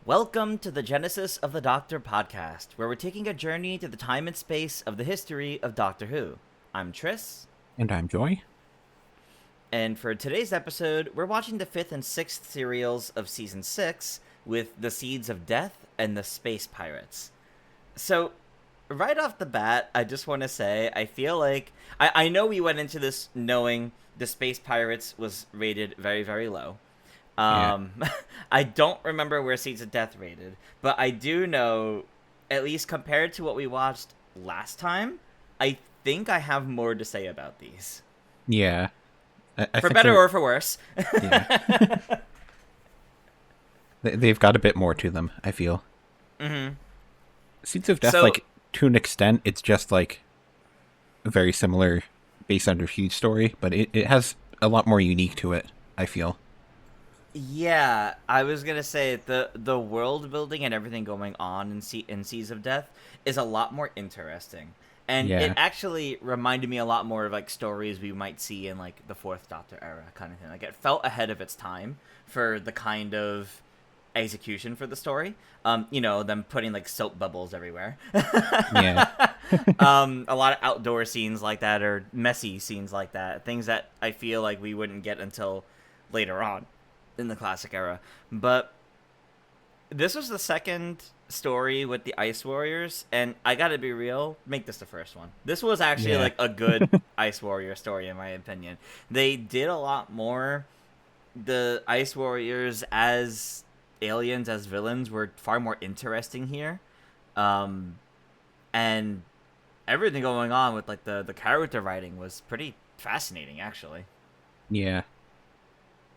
Welcome to the Genesis of the Doctor podcast, where we're taking a journey to the time and space of the history of Doctor Who. I'm Tris, And I'm Joy. and for today's episode, we're watching the 5th and 6th serials of Season 6 with The Seeds of Death and The Space Pirates. So, right off the bat, I just want to say, I feel like... I know we went into this knowing The Space Pirates was rated very, very low. Yeah. I don't remember where Seeds of Death rated, but I do know, at least compared to what we watched last time, I think I have more to say about these. Yeah. I For think better or for worse. Yeah. They've got a bit more to them, I feel. Mm-hmm. Seeds of Death, So- to an extent, it's just, a very similar Base Under Siege story, but it has a lot more unique to it, I feel. Yeah, I was gonna say the world building and everything going on in Seas of Death is a lot more interesting, and Yeah. it actually reminded me a lot more of stories we might see in the Fourth Doctor era kind of thing. It felt ahead of its time for the kind of execution for the story. Them putting soap bubbles everywhere. Yeah. A lot of outdoor scenes like that, or messy scenes like that, things that I feel like we wouldn't get until later on in the classic era. But this was the second story with the Ice Warriors, and I gotta be real, make this the first one. This was actually Yeah. a good Ice Warrior story in my opinion. They did a lot more. The Ice Warriors as aliens, as villains, were far more interesting here. And everything going on with the character writing was pretty fascinating, actually. Yeah.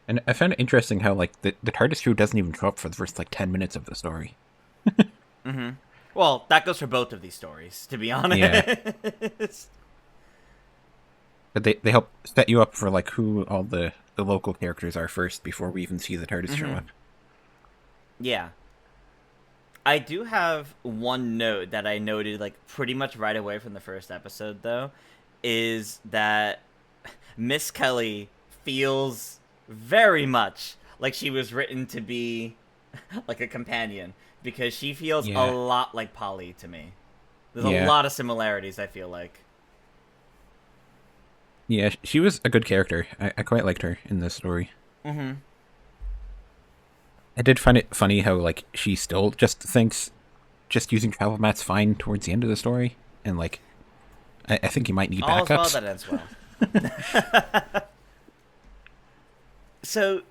And I found it interesting how, the TARDIS crew doesn't even show up for the first, 10 minutes of the story. Mm-hmm. Well, that goes for both of these stories, to be honest. Yeah. But they help set you up for, who all the local characters are first before we even see the TARDIS show up. Yeah. I do have one note that I noted, pretty much right away from the first episode, though, is that Miss Kelly feels very much like she was written to be, a companion, because she feels Yeah. a lot like Polly to me. There's a Yeah. lot of similarities, I feel like. Yeah, she was a good character. I quite liked her in this story. Mm-hmm. I did find it funny how, she still just thinks just using travel mat's fine towards the end of the story. And, I think you might need All's well backups. that ends well. So,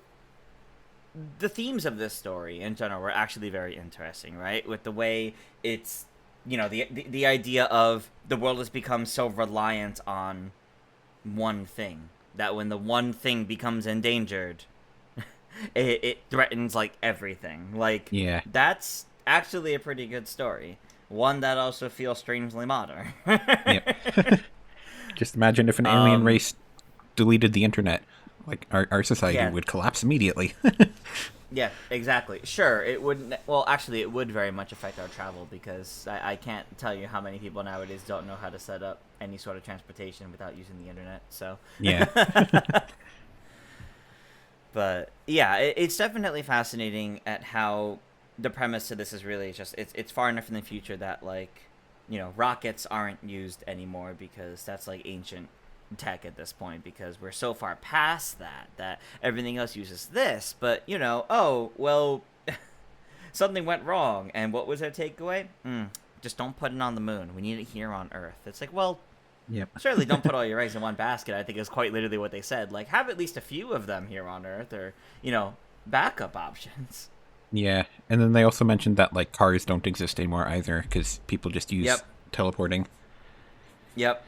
the themes of this story in general were actually very interesting, right? With the way it's, the idea of the world has become so reliant on one thing that when the one thing becomes endangered, it threatens everything. Yeah. That's actually a pretty good story. One that also feels strangely modern. Yep. Just imagine if an alien Um, race deleted the internet. Our society Yeah. would collapse immediately. Yeah, exactly. Sure, it wouldn't. Well, actually, it would very much affect our travel because I can't tell you how many people nowadays don't know how to set up any sort of transportation without using the internet. So, Yeah. but yeah, it's definitely fascinating at how the premise to this is really just it's far enough in the future that rockets aren't used anymore because that's ancient tech at this point, because we're so far past that everything else uses this. But oh well, something went wrong, and what was their takeaway? Just don't put it on the moon, we need it here on Earth. It's well, Yep. certainly don't put all your eggs in one basket, I think is quite literally what they said. Have at least a few of them here on Earth, or backup options. Yeah. And then they also mentioned that, cars don't exist anymore either because people just use Yep. teleporting. Yep.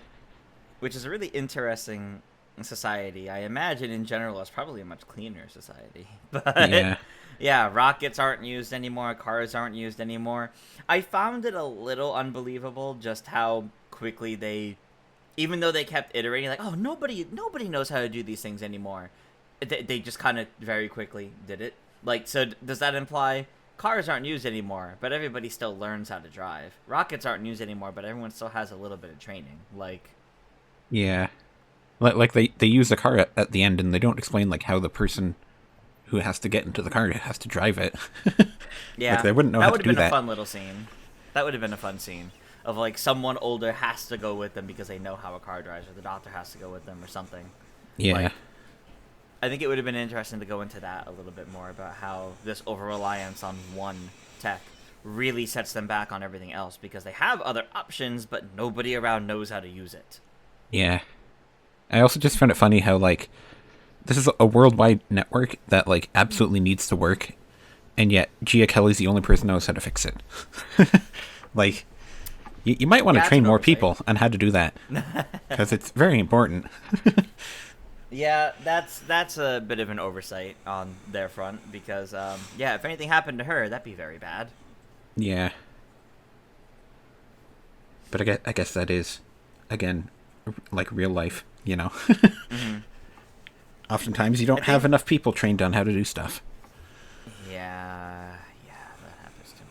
Which is a really interesting society. I imagine in general it's probably a much cleaner society. But Yeah. yeah, rockets aren't used anymore, cars aren't used anymore. I found it a little unbelievable just how quickly they, even though they kept iterating oh, nobody knows how to do these things anymore. They just kind of very quickly did it. So does that imply cars aren't used anymore, but everybody still learns how to drive? Rockets aren't used anymore, but everyone still has a little bit of training. Yeah. They use the car at the end, and they don't explain how the person who has to get into the car has to drive it. Like Yeah, they wouldn't know that how to would have do been a that. fun little scene. That would have been a fun scene of like someone older has to go with them because they know how a car drives, or the doctor has to go with them, or something. Yeah. Like, I think it would have been interesting to go into that a little bit more about how this over reliance on one tech really sets them back on everything else because they have other options, but nobody around knows how to use it. Yeah. I also just found it funny how like this is a worldwide network that like absolutely needs to work, and yet Gia Kelly's the only person who knows how to fix it. Like, you might want to Yeah, that's train an more oversight. people on how to do that because it's very important. Yeah, that's a bit of an oversight on their front because, yeah, if anything happened to her, that'd be very bad. Yeah, but I guess that is, again, like real life. You know, Hmm. oftentimes you I don't have think, enough people trained on how to do stuff. yeah, that happens too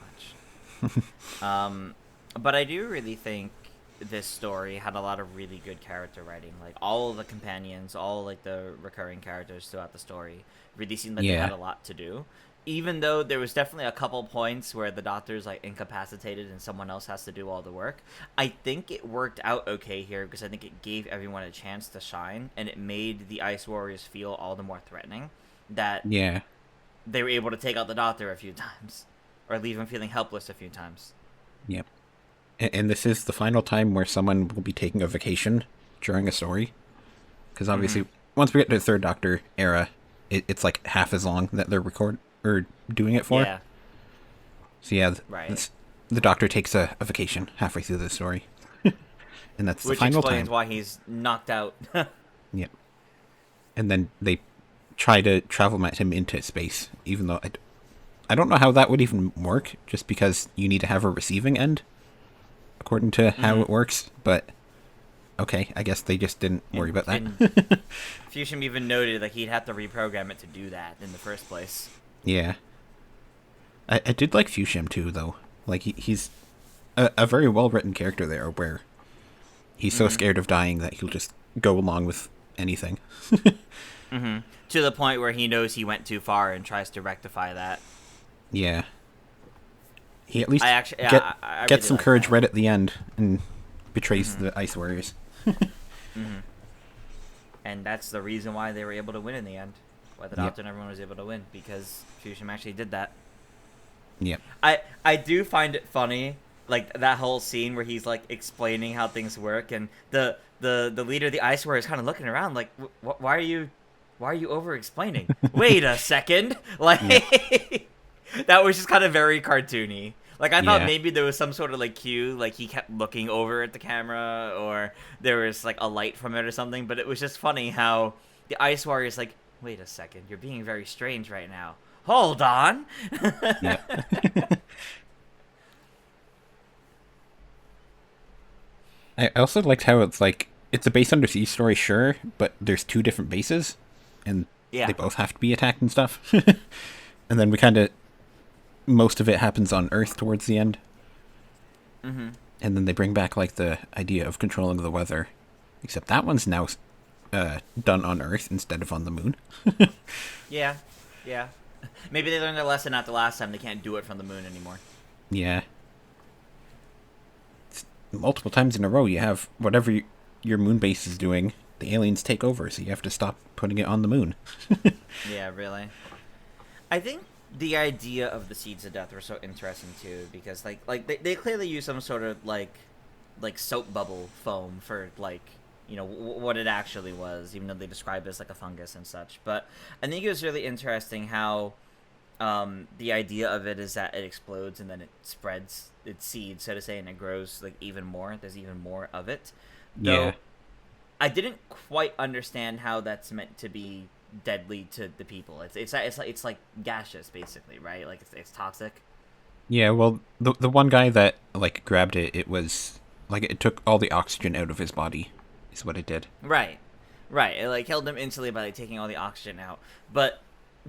much. But I do really think this story had a lot of really good character writing. Like all of the companions, all like the recurring characters throughout the story, really seemed like they had Yeah, a lot to do. Even though there was definitely a couple points where the doctor's like incapacitated and someone else has to do all the work, I think it worked out okay here because I think it gave everyone a chance to shine and it made the Ice Warriors feel all the more threatening. That yeah, they were able to take out the doctor a few times or leave him feeling helpless a few times. yep. And this is the final time where someone will be taking a vacation during a story. Because Mm-hmm. obviously, once we get to the Third Doctor era, it's like half as long that they're or doing it for. Yeah, So yeah, right. the Doctor takes a vacation halfway through the story, and that's the Which final explains time. why he's knocked out. Yep. And then they try to travel mat him into space, even though I don't know how that would even work, just because you need to have a receiving end, according to how Hmm. it works. But okay, I guess they just didn't worry about And that. Fushim even noted like he'd have to reprogram it to do that in the first place. Yeah. I did like Fushim too, though. Like he's a very well written character there, where he's so Hmm. scared of dying that he'll just go along with anything. Hmm. To the point where he knows he went too far and tries to rectify that. Yeah, he at least I actually, get yeah, I gets really some like courage that. right at the end and betrays Hmm. the Ice Warriors. Hmm. And that's the reason why they were able to win in the end. Why the Yep. Doctor and everyone was able to win because Fushim actually did that. Yep. I do find it funny, like that whole scene where he's like explaining how things work, and the leader of the Ice Warrior is kind of looking around, like, why are you over explaining? Wait a second, Yep. like that was just kind of very cartoony. Like I thought Yeah. maybe there was some sort of like cue, like he kept looking over at the camera, or there was like a light from it or something. But it was just funny how the Ice Warrior is like, wait a second, you're being very strange right now. Hold on. Yep. I also liked how it's like it's a base under siege story, sure, but there's two different bases, and Yeah. they both have to be attacked and stuff. And then we kind of most of it happens on Earth towards the end, Mm-hmm. and then they bring back like the idea of controlling the weather, except that one's now done on Earth instead of on the moon. Yeah. Yeah. Maybe they learned their lesson after last time. They can't do it from the moon anymore. Yeah, multiple times in a row you have whatever your moon base is doing, the aliens take over, so you have to stop putting it on the moon. Yeah, really. I think the idea of the seeds of death were so interesting too because like they clearly use some sort of like soap bubble foam for like what it actually was, even though they describe it as like a fungus and such. But I think it was really interesting how the idea of it is that it explodes and then it spreads its seed, so to say, and it grows like even more. There's even more of it, Yeah. though. I didn't quite understand how that's meant to be deadly to the people. It's like gaseous, basically, right? Like it's toxic. Yeah, well, the one guy that like grabbed it, it was like it took all the oxygen out of his body, is what it did. Right, right. It like killed them instantly by like taking all the oxygen out. But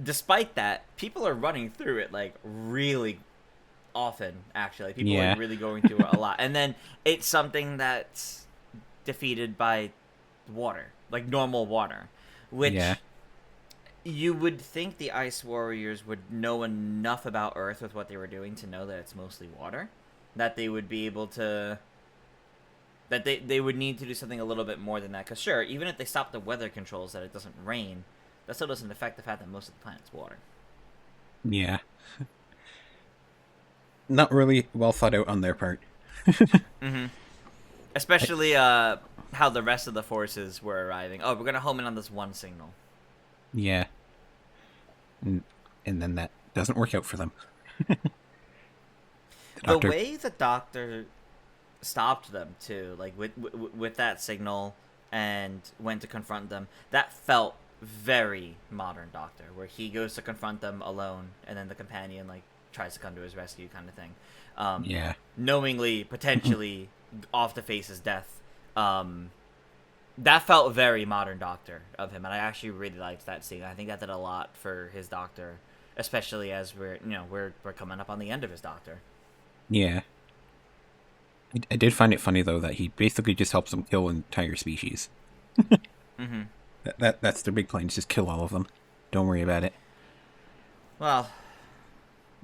despite that, people are running through it like really often. Actually, people are Yeah, really going through it a lot, and then it's something that's defeated by water, like normal water, which yeah, You would think the Ice Warriors would know enough about Earth with what they were doing to know that it's mostly water, that they would be able to, that they would need to do something a little bit more than that. Because sure, even if they stop the weather controls that it doesn't rain, that still doesn't affect the fact that most of the planet's water. Yeah. Not really well thought out on their part. Mm-hmm. Especially how the rest of the forces were arriving. Oh, we're gonna home in on this one signal. Yeah. And then that doesn't work out for them. The way the Doctor stopped them too, like with that signal and went to confront them, that felt very modern Doctor, where he goes to confront them alone, and then the companion like tries to come to his rescue, kind of thing. Yeah. Knowingly, potentially, off to face his death. That felt very modern Doctor of him, and I actually really liked that scene. I think that did a lot for his Doctor, especially as we're coming up on the end of his Doctor. Yeah. I did find it funny though that he basically just helps them kill entire species. Mm-hmm. That's their big plan, is just kill all of them. Don't worry about it. Well,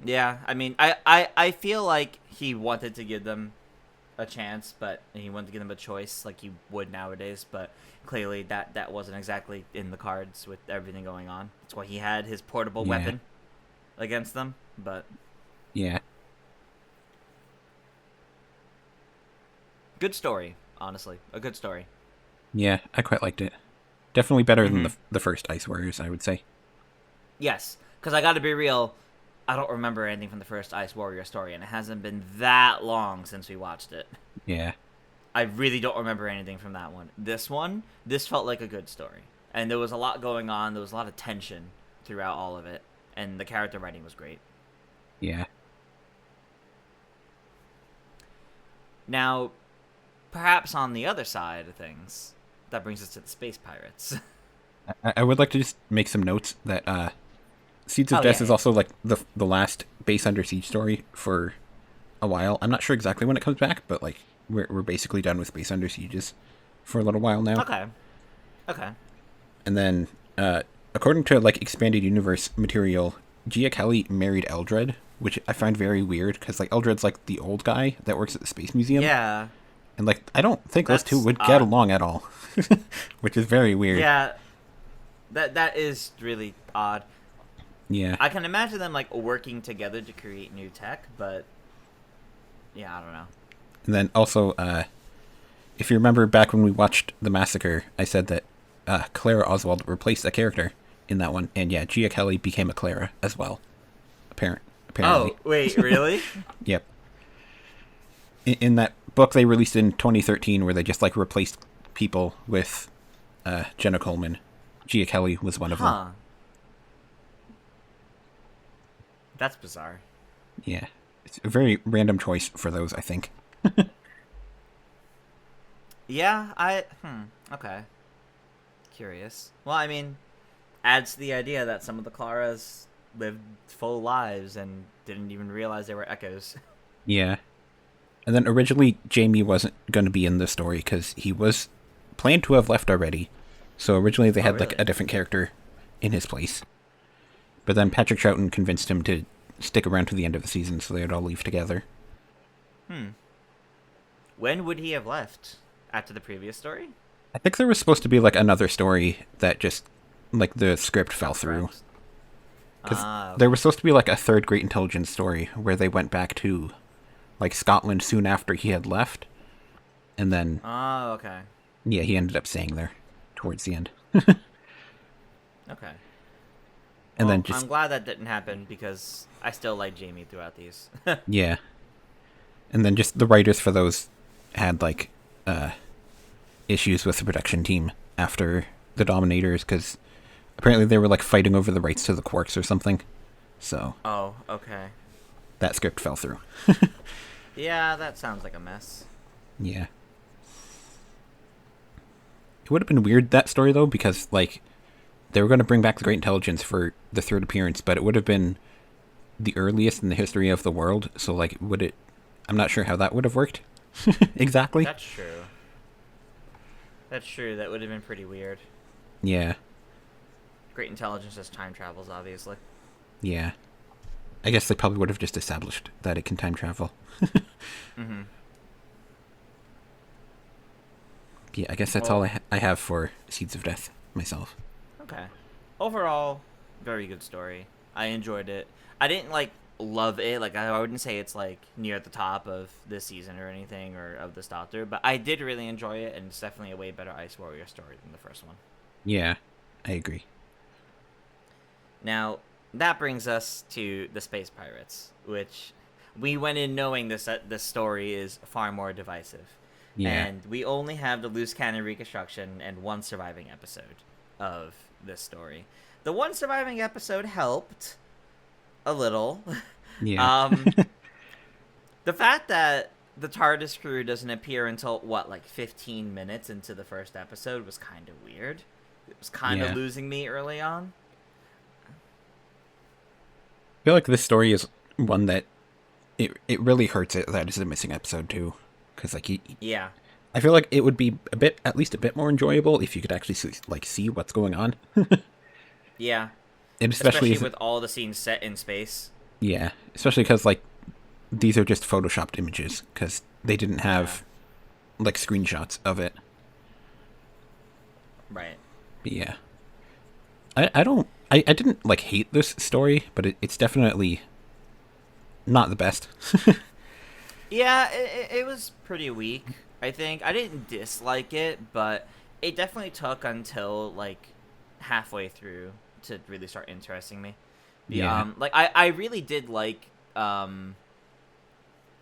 yeah. I mean, I feel like he wanted to give them a chance, but he wanted to give them a choice like you would nowadays. But clearly, that wasn't exactly in the cards with everything going on. That's why he had his portable weapon against them. But yeah. Good story, honestly. A good story. Yeah, I quite liked it. Definitely better than the first Ice Warriors, I would say. Yes, because I gotta be real, I don't remember anything from the first Ice Warrior story, and it hasn't been that long since we watched it. Yeah. I really don't remember anything from that one. This felt like a good story. And there was a lot going on, there was a lot of tension throughout all of it, and the character writing was great. Yeah. Now, perhaps on the other side of things, that brings us to the space pirates. I would like to just make some notes that Seeds of Death is also like the last base under siege story for a while. I'm not sure exactly when it comes back, but like we're basically done with base under sieges for a little while now. Okay. And then according to like expanded universe material, Gia Kelly married Eldred, which I find very weird because like Eldred's like the old guy that works at the Space Museum. Yeah. And like I don't think those two would get along at all, which is very weird. Yeah. That is really odd. Yeah. I can imagine them like working together to create new tech, but yeah, I don't know. And then also, if you remember back when we watched The Massacre, I said that Clara Oswald replaced a character in that one, and yeah, Gia Kelly became a Clara as well. Apparently. Oh, wait, really? Yep. In that book they released in 2013, where they just like replaced people with Jenna Coleman, Gia Kelly was one of them. That's bizarre. Yeah. It's a very random choice for those, I think. Yeah, okay. Curious. Well, I mean, adds to the idea that some of the Claras lived full lives and didn't even realize they were echoes. Yeah. And then originally Jamie wasn't going to be in the story because he was planned to have left already. So originally they had like a different character in his place. But then Patrick Troughton convinced him to stick around to the end of the season so they'd all leave together. When would he have left? After the previous story? I think there was supposed to be like another story that just like the script fell through. Because there was supposed to be like a third Great Intelligence story where they went back to like Scotland soon after he had left. And then... Oh, okay. Yeah, he ended up staying there towards the end. Okay. And well, then just... I'm glad that didn't happen because I still like Jamie throughout these. Yeah. And then just the writers for those had like issues with the production team after the Dominators because apparently they were like fighting over the rights to the Quarks or something. So... Oh, okay. That script fell through. Yeah, that sounds like a mess. Yeah. It would have been weird, that story, though, because, like, they were going to bring back the Great Intelligence for the third appearance, but it would have been the earliest in the history of the world, so, like, would it... I'm not sure how that would have worked. Exactly. That's true. That's true, that would have been pretty weird. Yeah. Great intelligence just time travels, obviously. Yeah. I guess they probably would have just established that it can time travel. Mm-hmm. Yeah, I guess that's all Well, I have for Seeds of Death myself. okay. Overall, very good story. I enjoyed it. I didn't like love it. Like I wouldn't say it's like near the top of this season or anything or of this Doctor, but I did really enjoy it, and it's definitely a way better Ice Warrior story than the first one. Yeah, I agree. Now that brings us to the Space Pirates, which we went in knowing this story is far more divisive. Yeah. And we only have the loose cannon reconstruction and one surviving episode of this story. The one surviving episode helped a little. Yeah. The fact that the TARDIS crew doesn't appear until what, like 15 minutes into the first episode was kind of weird. It was kind of Yeah. losing me early on. I feel like this story is one that it really hurts it that it's a missing episode too, because like Yeah. I feel like it would be at least a bit more enjoyable if you could actually see what's going on, Yeah. and Especially with all the scenes set in space. yeah, especially because like these are just photoshopped images because they didn't have like screenshots of it. Right. But yeah, I didn't like hate this story, but it's definitely not the best. Yeah, it was pretty weak, I think. I didn't dislike it, but it definitely took until, like, halfway through to really start interesting me. Yeah. Like, I really did like,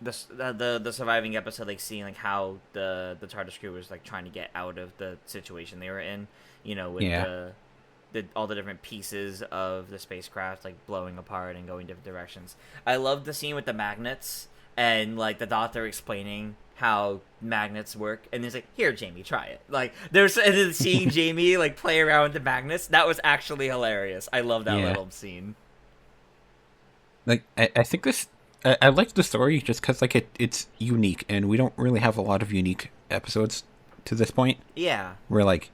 the surviving episode, like, seeing, like, how the TARDIS crew was, like, trying to get out of the situation they were in, you know, with Yeah. all the different pieces of the spacecraft, like, blowing apart and going different directions. I loved the scene with the magnets and like the Doctor explaining how magnets work, and he's like, "Here, Jamie, try it." Like, there's and then seeing Jamie like play around with the magnets. That was actually hilarious. I love that Yeah. little scene. Like I think I liked the story just because like it's unique, and we don't really have a lot of unique episodes to this point. Yeah, Where like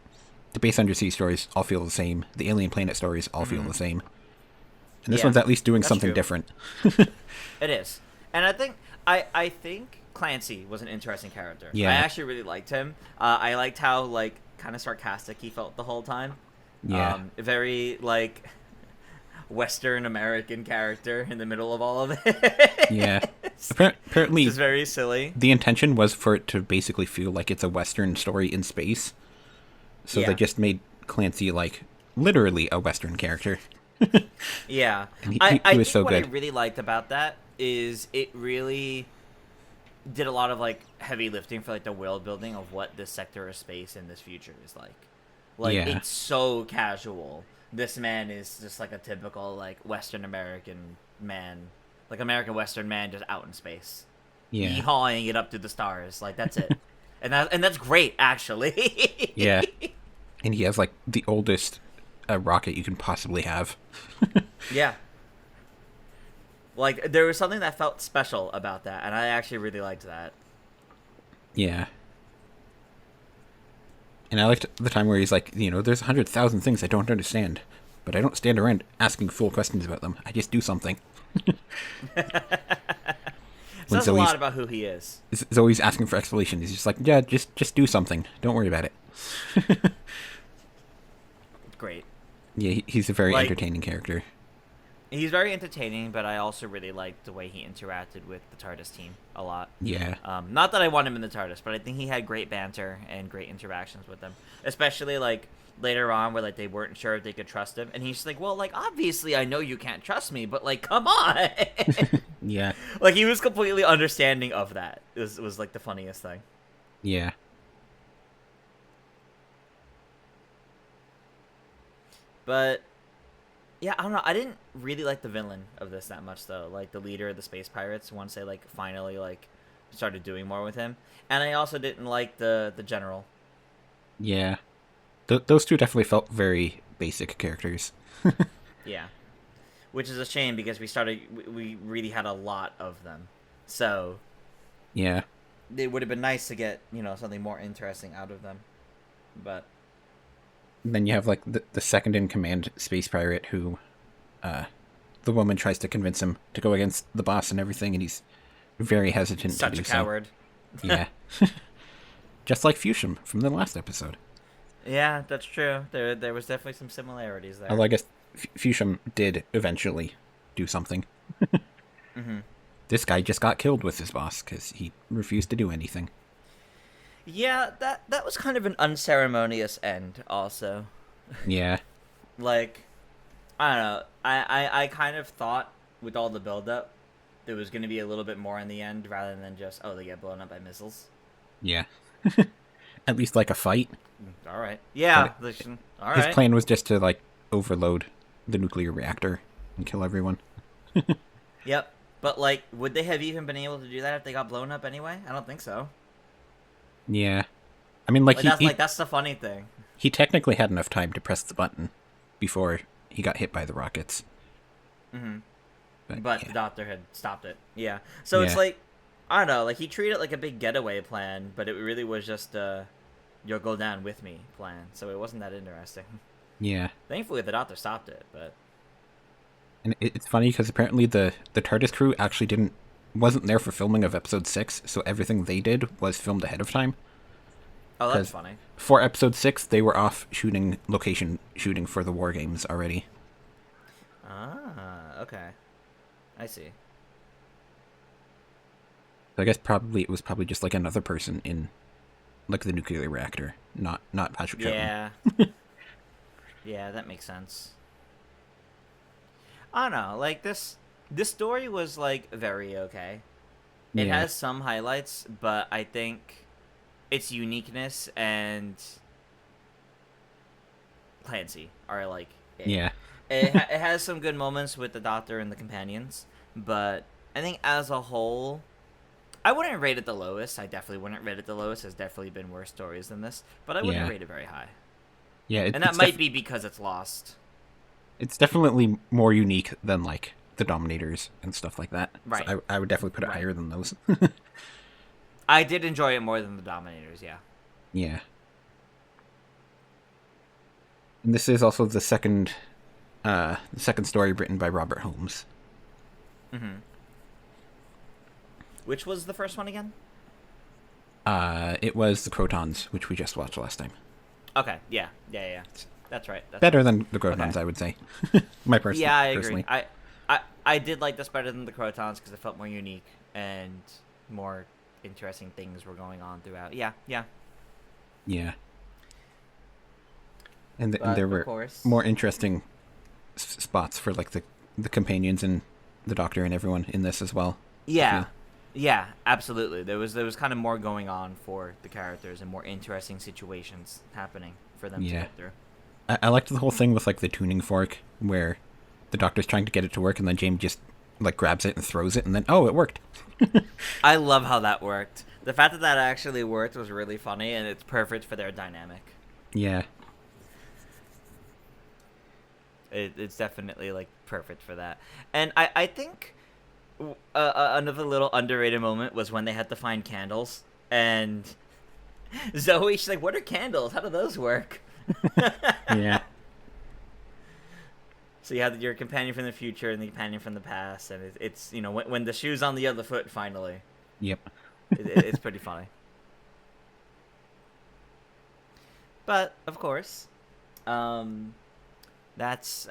the base undersea stories all feel the same, the alien planet stories all feel the same, and this Yeah, one's at least doing that's something true. different. it is, and I think Clancy was an interesting character. Yeah. I actually really liked him. I liked how like kind of sarcastic he felt the whole time. Yeah. Very like Western American character in the middle of all of it. Yeah. Apparently, It's very silly. the intention was for it to basically feel like it's a Western story in space. So Yeah. they just made Clancy like literally a Western character. Yeah. And I he think was so what I good. really liked about that is it really did a lot of like heavy lifting for like the world building of what this sector of space in this future is like. Like Yeah. it's so casual. This man is just like a typical like Western American man, like American Western man just out in space, Yeah. yeehawing it up to the stars. Like that's it, and that's great actually. Yeah. And he has like the oldest rocket you can possibly have. Yeah. Like there was something that felt special about that, and I actually really liked that. Yeah. And I liked the time where he's like, there's 100,000 things I don't understand, but I don't stand around asking full questions about them. I just do something. When Says a lot about who he is. Zoe's asking for explanation. He's just like, yeah, just do something. Don't worry about it. Great. Yeah, he's a very Like- entertaining character. He's very entertaining, but I also really liked the way he interacted with the TARDIS team a lot. Yeah. Not that I want him in the TARDIS, but I think he had great banter and great interactions with them. Especially like later on, where like they weren't sure if they could trust him, and he's just like, "Well, like obviously I know you can't trust me, but like come on." Yeah. Like he was completely understanding of that. It was like the funniest thing. Yeah. But yeah, I don't know. I didn't really like the villain of this that much though. Like the leader of the space pirates once they like finally like started doing more with him. And I also didn't like the general. Yeah. Those two definitely felt very basic characters. Yeah. Which is a shame because we really had a lot of them. So Yeah. it would have been nice to get, something more interesting out of them. But then you have like the second in command space pirate who, the woman tries to convince him to go against the boss and everything, and he's very hesitant to Such do a so. coward. Yeah. Just like Fushim from the last episode. Yeah, that's true. There was definitely some similarities there. Although I guess Fushim did eventually do something. Hmm. This guy just got killed with his boss because he refused to do anything. Yeah, that was kind of an unceremonious end. Also, Yeah. like, I don't know. I kind of thought with all the buildup, there was going to be a little bit more in the end rather than just they get blown up by missiles. Yeah. At least like a fight. All right. Yeah. All right. His plan was just to like overload the nuclear reactor and kill everyone. Yep. But like, would they have even been able to do that if they got blown up anyway? I don't think so. Yeah. I mean, like, That's the funny thing. he technically had enough time to press the button before he got hit by the rockets. Mm-hmm. But But yeah. the doctor had stopped it. Yeah. So it's Yeah. like, I don't know. Like he treated it like a big getaway plan, but it really was just you'll go down with me plan. So it wasn't that interesting. Yeah. Thankfully, the doctor stopped it. But And it's funny because apparently the TARDIS crew actually wasn't there for filming of episode 6, so everything they did was filmed ahead of time. oh, that's 'Cause funny. For episode 6, they were off location shooting for the War Games already. Ah, okay. I see. So I guess probably it was probably just like another person in like the nuclear reactor, not Patrick Troughton. Yeah. Yeah, that makes sense. I don't know. Like this story was like very okay. It Yeah. has some highlights, but I think its uniqueness and Clancy are like it. Yeah. It has some good moments with the Doctor and the companions, but I think as a whole, I wouldn't rate it the lowest. I definitely wouldn't rate it the lowest. There's definitely been worse stories than this, but I wouldn't Yeah. rate it very high. Yeah, And that might be because it's lost. It's definitely more unique than like the Dominators and stuff like that. Right. So I would definitely put it Right. higher than those. I did enjoy it more than the Dominators, yeah. Yeah. And this is also the second story written by Robert Holmes. Mm-hmm. Which was the first one again? It was the Crotons, which we just watched last time. Okay, yeah. That's right. Better than the Crotons, Okay. I would say. My personal. Yeah, I agree. Personally. I did like this better than the Crotons because it felt more unique and more interesting things were going on throughout. Yeah. Yeah. But, And there of were course- more interesting spots for like the companions and the Doctor and everyone in this as well. Yeah. feel. Yeah, absolutely. There was kind of more going on for the characters and more interesting situations happening for them to Yeah. get through. I liked the whole thing with like the tuning fork where the Doctor's trying to get it to work and then James just like grabs it and throws it and then it worked. I love how that worked. The fact that that actually worked was really funny, and it's perfect for their dynamic. Yeah. It's definitely like perfect for that. And I think another little underrated moment was when they had to find candles, and Zoe, she's like, "What are candles? How do those work?" Yeah. So you have your companion from the future and the companion from the past, and it's when the shoe's on the other foot finally. Yep. It's pretty funny. But of course, I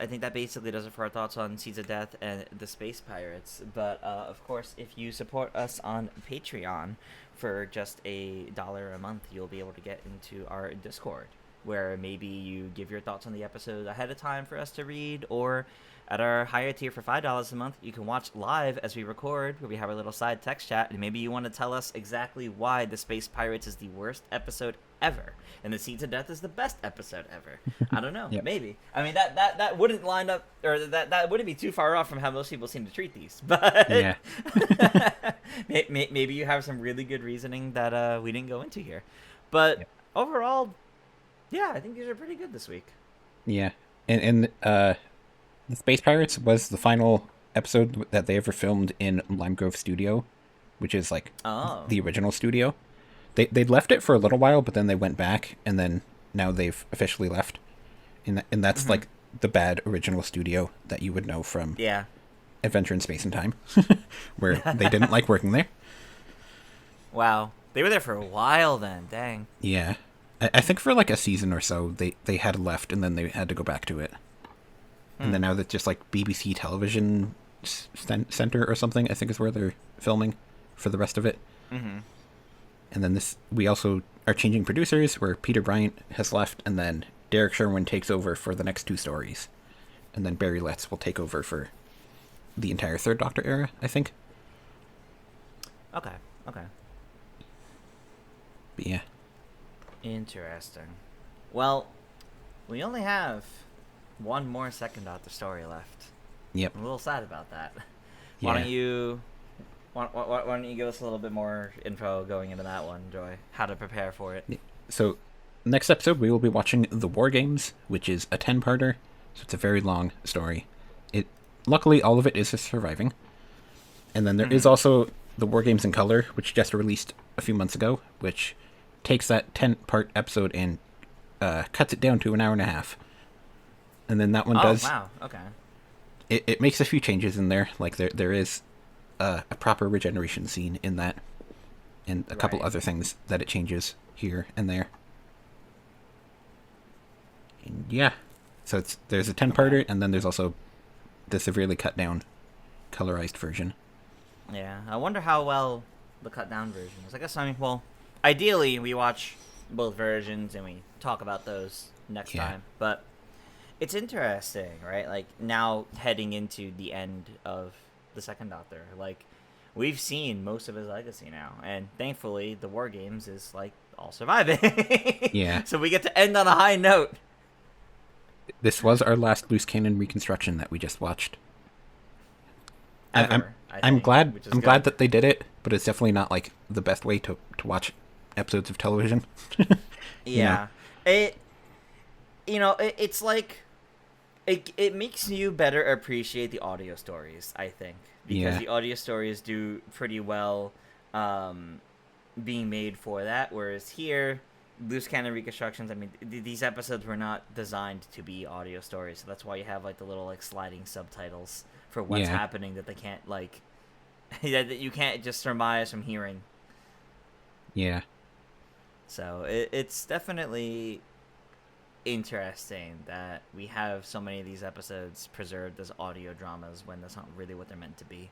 think that basically does it for our thoughts on Seeds of Death and the Space Pirates. But of course, if you support us on Patreon for just $1 a month, you'll be able to get into our Discord, where maybe you give your thoughts on the episode ahead of time for us to read, or at our higher tier for $5 a month, you can watch live as we record, where we have a little side text chat, and maybe you want to tell us exactly why the Space Pirates is the worst episode ever, and the Seeds of Death is the best episode ever. I don't know. Yep. Maybe. I mean, that wouldn't line up, or that wouldn't be too far off from how most people seem to treat these. But Yeah. maybe you have some really good reasoning that we didn't go into here. But Yep. overall, yeah, I think these are pretty good this week. Yeah. And the Space Pirates was the final episode that they ever filmed in Lime Grove Studio, which is like Oh. the original studio. They'd left it for a little while, but then they went back, and then now they've officially left. and that's like the bad original studio that you would know from Yeah. Adventure in Space and Time, where they didn't like working there. Wow. They were there for a while then. Dang. Yeah, I think for like a season or so they had left, and then they had to go back to it. And then now that's just like BBC Television Center or something, I think is where they're filming for the rest of it. Mm-hmm. And then we also are changing producers, where Peter Bryant has left, and then Derek Sherwin takes over for the next two stories. And then Barry Letts will take over for the entire Third Doctor era, I think. Okay. Okay. But yeah. Interesting. Well, we only have one more Second Doctor story left. Yep. I'm a little sad about that. Yeah. Why don't you give us a little bit more info going into that one, Joy? How to prepare for it. So, next episode we will be watching The War Games, which is a 10-parter, so it's a very long story. Luckily, all of it is surviving. And then there is also The War Games in Color, which just released a few months ago, which takes that 10-part episode and cuts it down to an hour and a half. And then that one does... Oh, wow. Okay. It makes a few changes in there. Like, there is a proper regeneration scene in that, and a couple other things that it changes here and there. And yeah. So there's a 10-parter, and then there's also the severely cut down colorized version. Yeah, I wonder how well the cut down version is. I guess, well, ideally we watch both versions and we talk about those next time. But it's interesting, right? Like, now heading into the end of the Second Doctor, like, we've seen most of his legacy now, and thankfully the War Games is like all surviving. Yeah. So we get to end on a high note. This was our last loose cannon reconstruction that we just watched. I'm glad that they did it, but it's definitely not like the best way to watch episodes of television. Yeah. It's like it makes you better appreciate the audio stories, I think, because the audio stories do pretty well being made for that, whereas here loose cannon reconstructions, I mean, these episodes were not designed to be audio stories, so that's why you have like the little like sliding subtitles for what's happening that they can't like that you can't just surmise from hearing. Yeah. So it's definitely interesting that we have so many of these episodes preserved as audio dramas when that's not really what they're meant to be.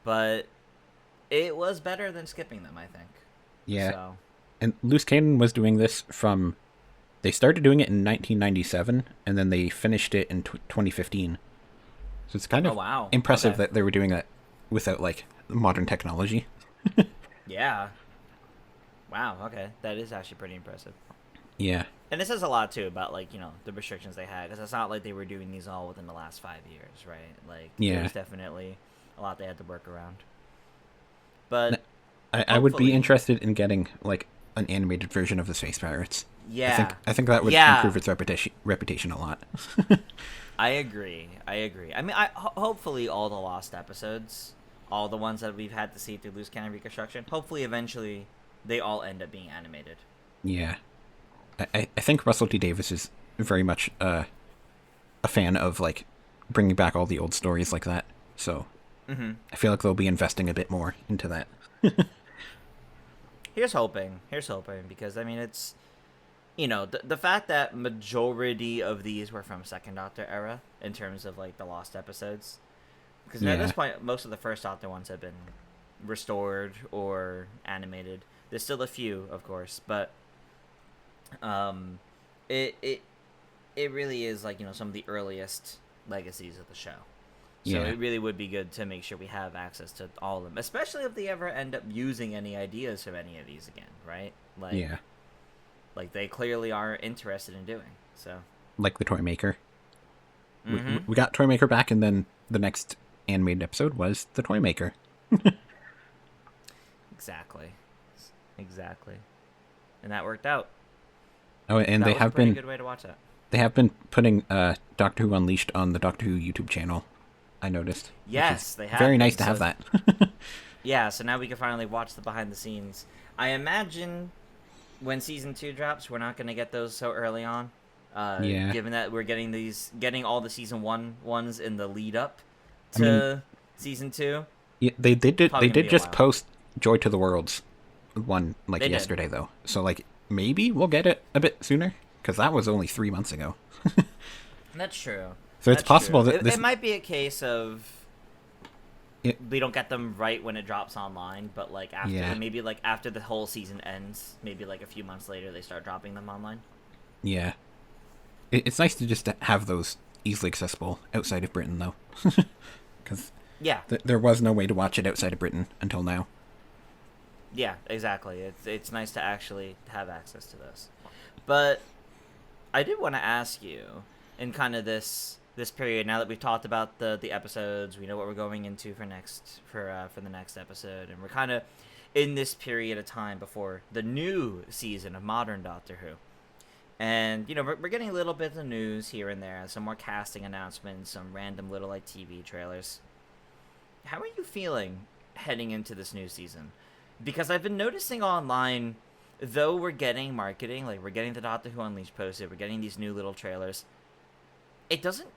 But it was better than skipping them, I think. Yeah. So. And Loose Cannon was doing this from... They started doing it in 1997, and then they finished it in 2015. So it's kind of impressive that they were doing that without, like, modern technology. Yeah. Wow, okay. That is actually pretty impressive. Yeah. And it says a lot, too, about, like, the restrictions they had. Because it's not like they were doing these all within the last 5 years, right? Like, there's definitely a lot they had to work around. But I would be interested in getting, like, an animated version of the Space Pirates. Yeah. I think that would improve its reputation a lot. I agree. I mean, hopefully all the lost episodes, all the ones that we've had to see through Loose Cannon Reconstruction, hopefully eventually they all end up being animated. Yeah. I think Russell T Davies is very much a fan of, like, bringing back all the old stories like that. So I feel like they'll be investing a bit more into that. Here's hoping, because, I mean, it's, the fact that majority of these were from Second Doctor era, in terms of, like, the lost episodes, because at this point, most of the First Doctor ones have been restored or animated. There's still a few, of course, but it really is, like, some of the earliest legacies of the show. So it really would be good to make sure we have access to all of them, especially if they ever end up using any ideas from any of these again, right? Like, like they clearly are interested in doing. So, like the Toymaker. We got Toymaker back, and then the next animated episode was the Toymaker. Exactly, and that worked out. Oh, and they have been a good way to watch that. They have been putting Doctor Who Unleashed on the Doctor Who YouTube channel, I noticed. Yes, they have. Very nice to have that. Yeah, so now we can finally watch the behind the scenes. I imagine when season 2 drops, we're not gonna get those so early on. Yeah. Given that we're getting all the season 1 ones in the lead up I mean, to season 2, yeah, they probably gonna did be a just while. post Joy to the Worlds one like They did. yesterday though. So like maybe we'll get it a bit sooner cuz that was only 3 months ago. That's true. So it's That's true. possible that It this might be a case of it, we don't get them right when it drops online, but like yeah. maybe like after the whole season ends, maybe like a few months later they start dropping them online. Yeah. It's nice to just have those easily accessible outside of Britain though. Cuz Yeah, there was no way to watch it outside of Britain until now. yeah, exactly. It's nice to actually have access to this. But I did want to ask you, in kind of this period, now that we've talked about the episodes, we know what we're going into for the next episode, and we're kind of in this period of time before the new season of modern Doctor Who. And we're getting a little bit of news here and there, some more casting announcements, some random little like TV trailers. How are you feeling heading into this new season? Because I've been noticing online, though we're getting marketing, like we're getting the Doctor Who Unleashed posted, we're getting these new little trailers, it doesn't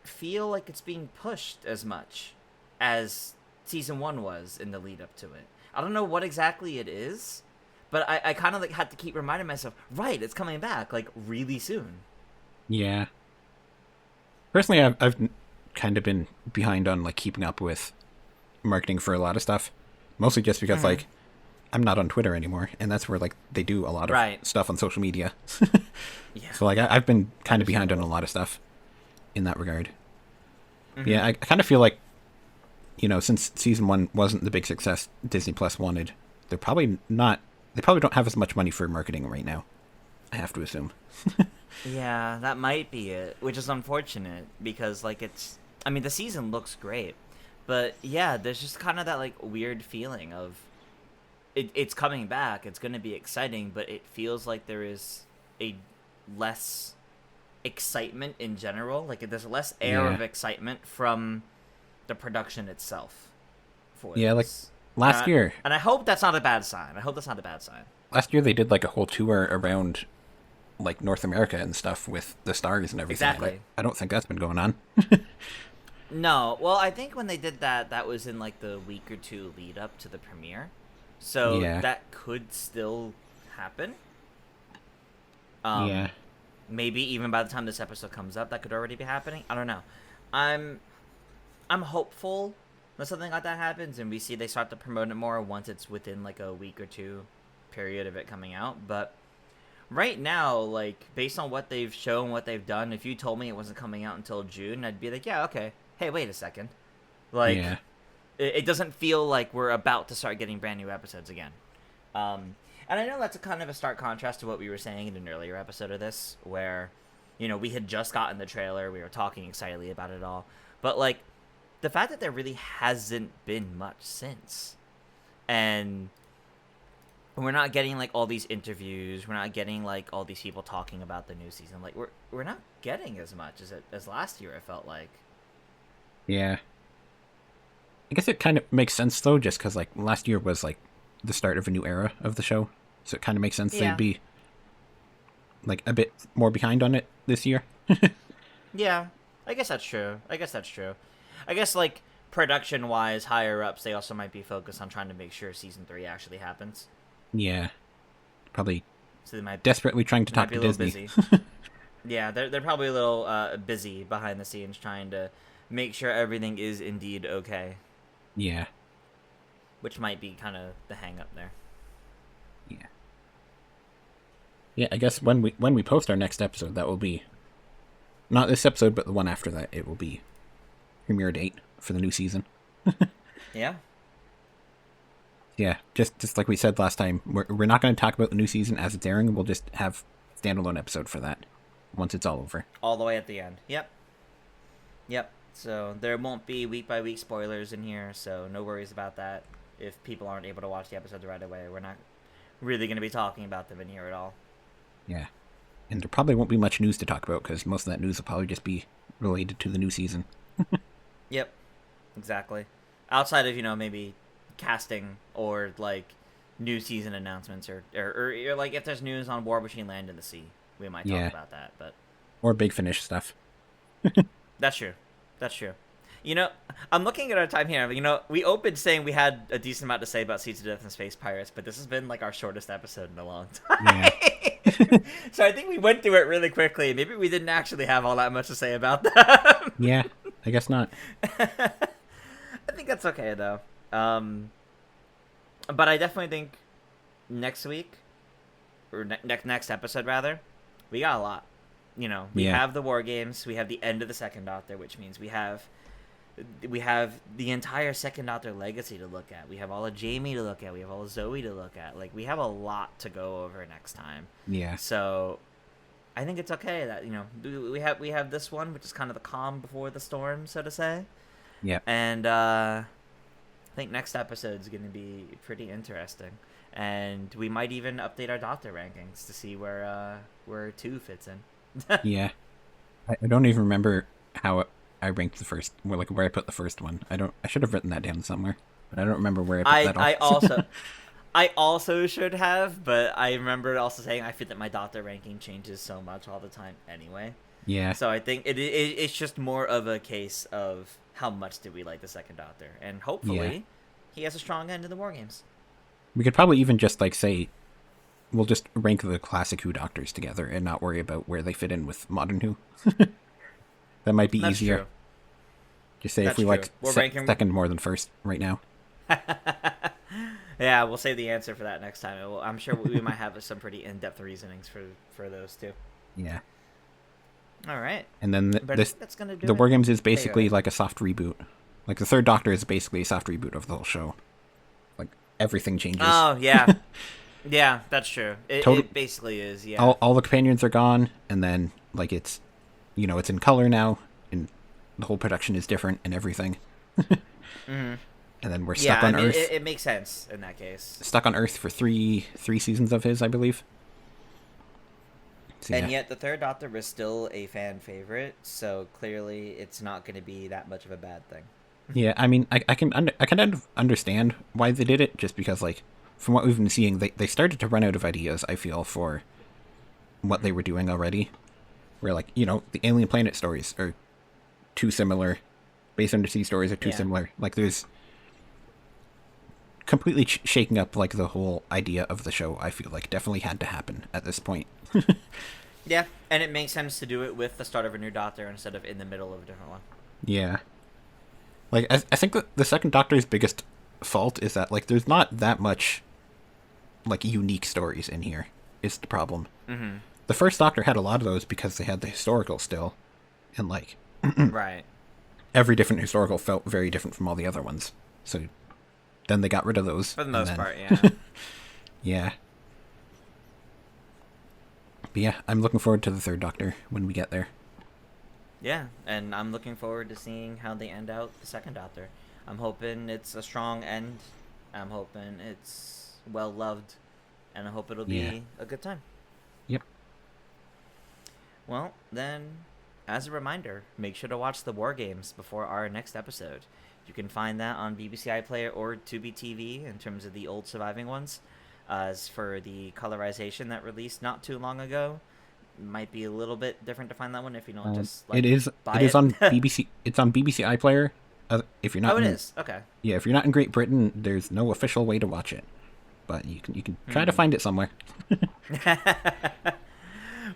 feel like it's being pushed as much as season 1 was in the lead up to it. I don't know what exactly it is, but I kind of like had to keep reminding myself, right, it's coming back like really soon. Yeah. Personally, I've kind of been behind on like keeping up with marketing for a lot of stuff, mostly just because Mm-hmm. like I'm not on Twitter anymore, and that's where like they do a lot of Right. stuff on social media. Yeah. So like I've been kind of behind on a lot of stuff in that regard. Mm-hmm. Yeah, I kind of feel like since season 1 wasn't the big success Disney Plus wanted, they're probably not. They probably don't have as much money for marketing right now. I have to assume. Yeah, that might be it, which is unfortunate because like I mean the season looks great, but yeah, there's just kind of that like weird feeling of it's coming back, it's going to be exciting, but it feels like there is a less excitement in general, like there's less air Yeah. of excitement from the production itself for Yeah, like this. last year. And I hope that's not a bad sign. I hope that's not a bad sign. Last year they did like a whole tour around like North America and stuff with the stars and everything. Exactly. I don't think that's been going on. No, well, I think when they did that, that was in like the week or two lead up to the premiere, so Yeah. that could still happen. Yeah. Maybe even by the time this episode comes up, that could already be happening. I don't know. I'm I'm hopeful that something like that happens, and we see they start to promote it more once it's within like a week or two period of it coming out. But right now, like based on what they've shown, what they've done, if you told me it wasn't coming out until June, I'd be like, yeah, okay. Hey, wait a second. Like, Yeah. it doesn't feel like we're about to start getting brand new episodes again. And I know that's a kind of a stark contrast to what we were saying in an earlier episode of this, where, we had just gotten the trailer, we were talking excitedly about it all, but like, the fact that there really hasn't been much since, and we're not getting like all these interviews, we're not getting like all these people talking about the new season, like we're not getting as much as last year. It felt like. Yeah. I guess it kind of makes sense though, just because like last year was like the start of a new era of the show, so it kind of makes sense Yeah. they'd be like a bit more behind on it this year. Yeah, I guess that's true. I guess like production wise, higher ups, they also might be focused on trying to make sure season 3 actually happens. Yeah. Probably So they might desperately trying to they might talk be to a little Disney. busy. Yeah, they're probably a little busy behind the scenes trying to make sure everything is indeed okay, Yeah. which might be kind of the hang up there. Yeah. Yeah, I guess when we post our next episode, that will be not this episode, but the one after that. It will be premiere date for the new season. Yeah. Yeah, just like we said last time, we're not going to talk about the new season as it's airing. We'll just have standalone episode for that once it's all over. All the way at the end. Yep. So there won't be week by week spoilers in here, so no worries about that. If people aren't able to watch the episodes right away, we're not really going to be talking about them in here at all. Yeah, and there probably won't be much news to talk about because most of that news will probably just be related to the new season. Yep. Exactly. Outside of, maybe casting or like new season announcements or like if there's news on War Between Land and the Sea, we might talk Yeah. about that. But Or Big Finish stuff. that's true. That's true. You know, I'm looking at our time here. You know, we opened saying we had a decent amount to say about Seeds of Death and Space Pirates, but this has been like our shortest episode in a long time. Yeah. So I think we went through it really quickly. Maybe we didn't actually have all that much to say about them. Yeah, I guess not. I think that's okay though. But I definitely think next week or next episode rather, we got a lot. You know, we Yeah. have the War Games, we have the end of the Second Doctor, which means we have the entire Second Doctor legacy to look at. We have all of Jamie to look at. We have all of Zoe to look at. Like, we have a lot to go over next time. Yeah. So I think it's okay that, you know, we have this one, which is kind of the calm before the storm, so to say. Yeah. And I think next episode is going to be pretty interesting. And we might even update our Doctor rankings to see where 2 fits in. Yeah. I don't even remember how I ranked the first, where I put the first one. I should have written that down somewhere, but I don't remember where I put that on. I also should have, but I remember also saying I feel that my Doctor ranking changes so much all the time anyway. Yeah. So I think it's just more of a case of how much did we like the Second Doctor, and hopefully he has a strong end in the War Games. We could probably even just say we'll just rank the classic Who Doctors together and not worry about where they fit in with modern Who. That might be That's easier. true. Just say That's if we like true. We're ranking- second more than first right now. Yeah, we'll save the answer for that next time. I'm sure we might have some pretty in-depth reasonings for those too. Yeah. All right. And then But that's gonna do the it. War Games is There you basically go. like a soft reboot. Like the Third Doctor is basically a soft reboot of the whole show. Like everything changes. Oh yeah, yeah, that's true. Total- It basically is. Yeah. All the companions are gone, and then like it's in color now, and the whole production is different and everything. Mhm. And then we're Yeah, stuck on I mean, Earth. it makes sense in that case. Stuck on Earth for three seasons of his, I believe. So, And yeah. yet the Third Doctor is still a fan favorite, so clearly it's not going to be that much of a bad thing. Yeah, I mean, I can understand why they did it, just because like from what we've been seeing, they started to run out of ideas. I feel for what they were doing already, where like the Alien Planet stories are too similar, Base Undersea stories are too Yeah. similar. Like there's completely shaking up like the whole idea of the show. I feel like definitely had to happen at this point. Yeah, and it makes sense to do it with the start of a new Doctor instead of in the middle of a different one. Yeah. Like, I think that the Second Doctor's biggest fault is that, like, there's not that much, like, unique stories in here, is the problem. Mm-hmm. The First Doctor had a lot of those because they had the historical still, and, like, Right. every different historical felt very different from all the other ones. So then they got rid of those. For the and most then- part, yeah. Yeah. But yeah, I'm looking forward to the Third Doctor when we get there. Yeah, and I'm looking forward to seeing how they end out the Second Doctor. I'm hoping it's a strong end. I'm hoping it's well loved, and I hope it'll be Yeah. a good time. Yep. Well, then, as a reminder, make sure to watch the War Games before our next episode. You can find that on BBC iPlayer or Tubi TV in terms of the old surviving ones. As for the colorization that released not too long ago, might be a little bit different to find that one if you don't just like, it is buy on BBC. It's on BBC iPlayer. If you're not, Oh, it in, is. Okay. Yeah, if you're not in Great Britain, there's no official way to watch it, but you can try to find it somewhere.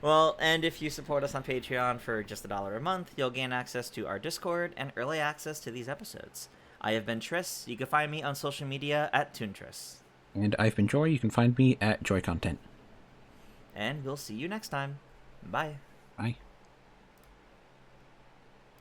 Well, and if you support us on Patreon for just $1 a month, you'll gain access to our Discord and early access to these episodes. I have been Tris. You can find me on social media at ToonTris. And I've been Joy. You can find me at Joy Content. And we'll see you next time. Bye. Bye.